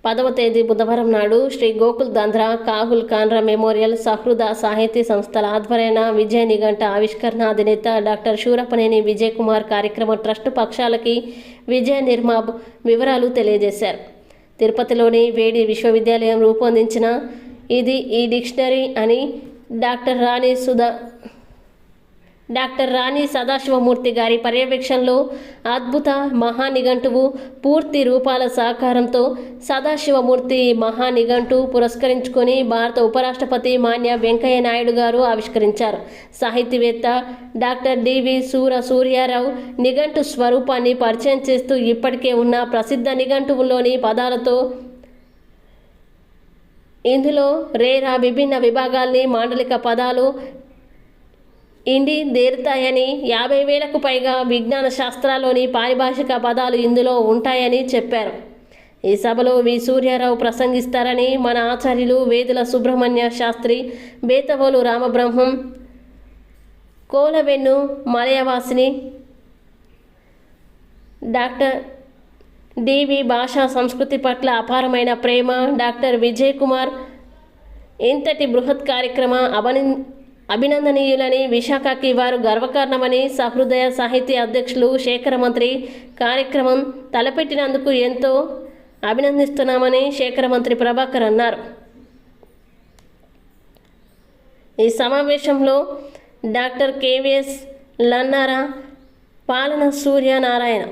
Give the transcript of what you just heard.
10వ తేదీ బుధవారం నాడు శ్రీ గోకుల్ దంద్రా కాహుల్ కాన్రా మెమోరియల్ సహృద సాహితీ సంస్థల ఆధ్వర్యాన విజయ నిఘంట ఆవిష్కరణ అధినేత డాక్టర్ శూరపనేని విజయ్ కుమార్ కార్యక్రమ ట్రస్ట్ పక్షాలకి విజయ నిర్మాబ్ వివరాలు తెలియజేశారు. తిరుపతిలోని వేడి విశ్వవిద్యాలయం రూపొందించిన ఇది ఈ డిక్షనరీ అని డాక్టర్ రాణి సదాశివమూర్తి గారి పర్యవేక్షణలో అద్భుత మహానిఘంటువు పూర్తి రూపాల సహకారంతో సదాశివమూర్తి మహానిఘంటు పురస్కరించుకొని భారత ఉపరాష్ట్రపతి మాన్య వెంకయ్య నాయుడు గారు ఆవిష్కరించారు. సాహితీవేత్త డాక్టర్ డివి సూర్యారావు నిఘంటు స్వరూపాన్ని పరిచయం చేస్తూ ఇప్పటికే ఉన్న ప్రసిద్ధ నిఘంటువులోని పదాలతో ఇందులో రేరా విభిన్న విభాగాల్ని మాండలిక పదాలు ఇండి దేరుతాయని 50,000కు పైగా విజ్ఞాన శాస్త్రాల్లోని పారిభాషిక పదాలు ఇందులో ఉంటాయని చెప్పారు. ఈ సభలో వి సూర్యారావు ప్రసంగిస్తారని మన ఆచార్యులు వేదుల సుబ్రహ్మణ్య శాస్త్రి, బేతవోలు రామబ్రహ్మం, కోలవెన్ను మలయవాసిని, డాక్టర్ డివి భాషా సంస్కృతి పట్ల అపారమైన ప్రేమ, డాక్టర్ విజయ్ కుమార్ ఇంతటి బృహత్ కార్యక్రమ అభినందనీయులని, విశాఖకి వారు గర్వకారణమని సహృదయ సాహితీ అధ్యక్షులు శేఖరమంత్రి కార్యక్రమం తలపెట్టినందుకు ఎంతో అభినందిస్తున్నామని శేఖరమంత్రి ప్రభాకర్ అన్నారు. ఈ సమావేశంలో డాక్టర్ కెవిఎస్ లన్నారా, పాలన సూర్యనారాయణ.